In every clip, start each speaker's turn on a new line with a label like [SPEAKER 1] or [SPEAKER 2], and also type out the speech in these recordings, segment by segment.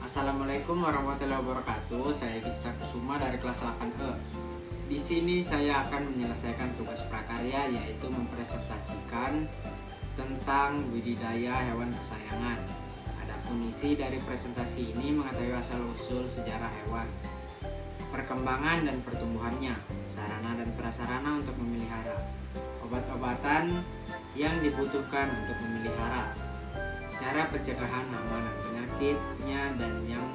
[SPEAKER 1] Assalamualaikum warahmatullahi wabarakatuh. Saya Gista Kusuma dari kelas 8E. Di sini saya akan menyelesaikan tugas prakarya, yaitu mempresentasikan tentang budidaya hewan kesayangan. Adapun isi dari presentasi ini mengetahui asal-usul sejarah hewan, perkembangan dan pertumbuhannya, sarana dan prasarana untuk memelihara, obat-obatan yang dibutuhkan untuk memelihara, cara pencegahan hama dan penyakitnya, dan yang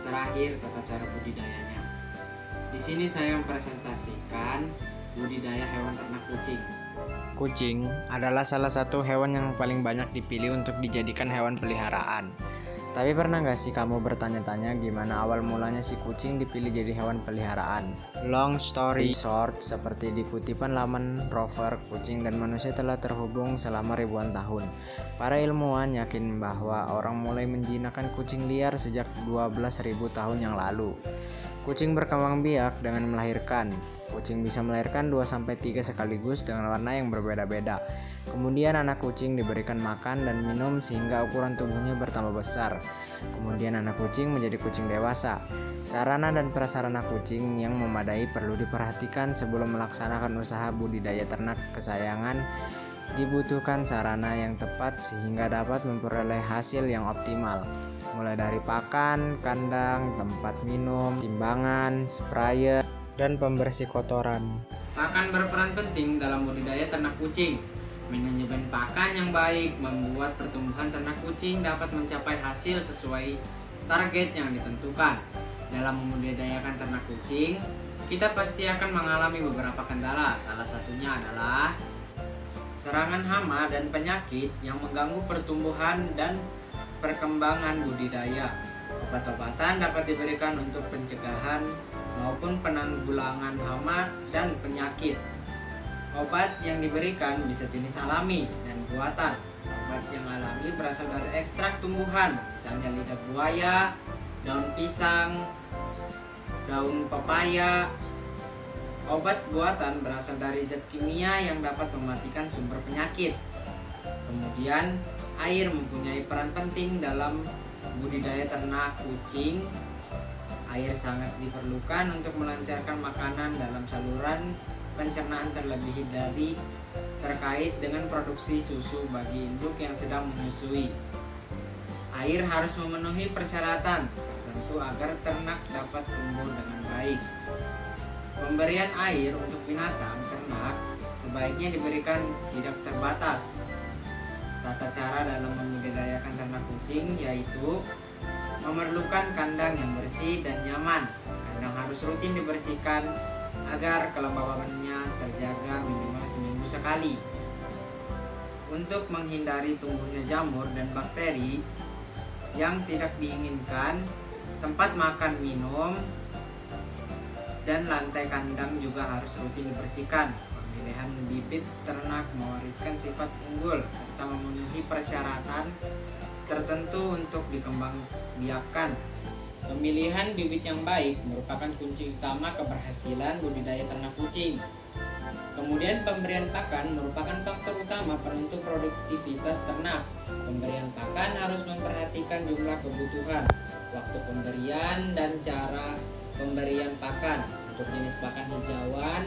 [SPEAKER 1] terakhir tata cara budidayanya. Di sini saya mempresentasikan budidaya hewan ternak kucing. Kucing adalah salah satu hewan yang paling banyak dipilih untuk dijadikan hewan peliharaan. Tapi pernah gak sih kamu bertanya-tanya gimana awal mulanya si kucing dipilih jadi hewan peliharaan? Long story short, seperti di kutipan laman Rover, kucing dan manusia telah terhubung selama ribuan tahun. Para ilmuwan yakin bahwa orang mulai menjinakkan kucing liar sejak 12.000 tahun yang lalu. Kucing berkembang biak dengan melahirkan. Kucing bisa melahirkan 2-3 sekaligus dengan warna yang berbeda-beda. Kemudian anak kucing diberikan makan dan minum sehingga ukuran tubuhnya bertambah besar. Kemudian anak kucing menjadi kucing dewasa. Sarana dan prasarana kucing yang memadai perlu diperhatikan sebelum melaksanakan usaha budidaya ternak kesayangan. Dibutuhkan sarana yang tepat sehingga dapat memperoleh hasil yang optimal. Mulai dari pakan, kandang, tempat minum, timbangan, sprayer, dan pembersih kotoran. Pakan berperan penting dalam budidaya ternak kucing. Manajemen pakan yang baik membuat pertumbuhan ternak kucing dapat mencapai hasil sesuai target yang ditentukan. Dalam membudidayakan ternak kucing, kita pasti akan mengalami beberapa kendala. Salah satunya adalah serangan hama dan penyakit yang mengganggu pertumbuhan dan perkembangan budidaya. Obat-obatan dapat diberikan untuk pencegahan maupun penanggulangan hama dan penyakit. Obat yang diberikan bisa jenis alami dan buatan. Obat yang alami berasal dari ekstrak tumbuhan, misalnya lidah buaya, daun pisang, daun pepaya. Obat buatan berasal dari zat kimia yang dapat mematikan sumber penyakit. Kemudian, air mempunyai peran penting dalam budidaya ternak kucing. Air sangat diperlukan untuk melancarkan makanan dalam saluran pencernaan, terlebih dari terkait dengan produksi susu bagi induk yang sedang menyusui. Air harus memenuhi persyaratan tertentu agar ternak dapat tumbuh dengan baik. Pemberian air untuk binatang ternak sebaiknya diberikan tidak terbatas. Tata cara dalam membudidayakan ternak kucing yaitu memerlukan kandang yang bersih dan nyaman. Kandang harus rutin dibersihkan agar kelembabannya terjaga minimal seminggu sekali. Untuk menghindari tumbuhnya jamur dan bakteri yang tidak diinginkan, tempat makan, minum, dan lantai kandang juga harus rutin dibersihkan. Pemilihan bibit ternak mewariskan sifat unggul serta memenuhi persyaratan tertentu untuk dikembangbiakkan. Pemilihan bibit yang baik merupakan kunci utama keberhasilan budidaya ternak kucing. Kemudian pemberian pakan merupakan faktor utama penentu produktivitas ternak. Pemberian pakan harus memperhatikan jumlah kebutuhan, waktu pemberian, dan cara pemberian pakan. Untuk jenis pakan hijauan,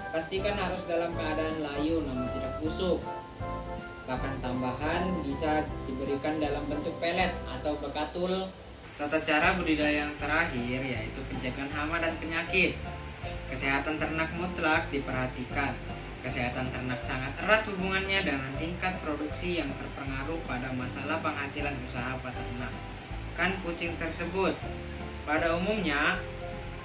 [SPEAKER 1] pastikan harus dalam keadaan layu namun tidak busuk. Pakan tambahan bisa diberikan dalam bentuk pelet atau bekatul. Tata cara budidaya yang terakhir yaitu pencegahan hama dan penyakit. Kesehatan ternak mutlak diperhatikan. Kesehatan ternak sangat erat hubungannya dengan tingkat produksi yang terpengaruh pada masalah penghasilan usaha peternakan kucing tersebut. Pada umumnya,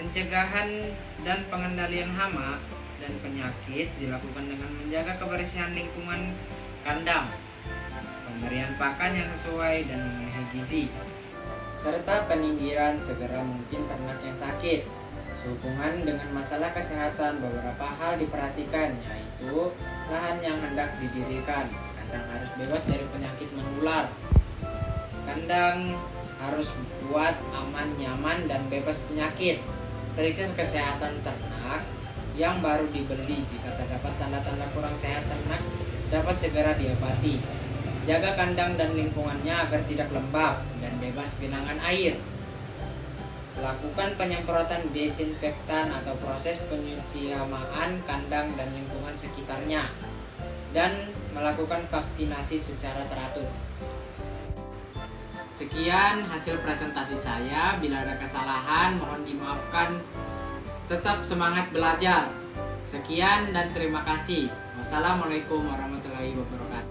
[SPEAKER 1] pencegahan dan pengendalian hama dan penyakit dilakukan dengan menjaga kebersihan lingkungan kandang, pemberian pakan yang sesuai dan memenuhi gizi, serta penyingkiran segera mungkin ternak yang sakit. Sehubungan dengan masalah kesehatan, beberapa hal diperhatikan, yaitu lahan yang hendak didirikan. Kandang harus bebas dari penyakit menular. Kandang harus buat aman, nyaman, dan bebas penyakit. Periksa kesehatan ternak yang baru dibeli. Jika terdapat tanda-tanda kurang sehat ternak, dapat segera diobati. Jaga kandang dan lingkungannya agar tidak lembab dan bebas genangan air. Lakukan penyemprotan desinfektan atau proses penyucian kandang dan lingkungan sekitarnya, dan melakukan vaksinasi secara teratur. Sekian hasil presentasi saya. Bila ada kesalahan mohon dimaafkan. Tetap semangat belajar. Sekian dan terima kasih. Wassalamualaikum warahmatullahi wabarakatuh.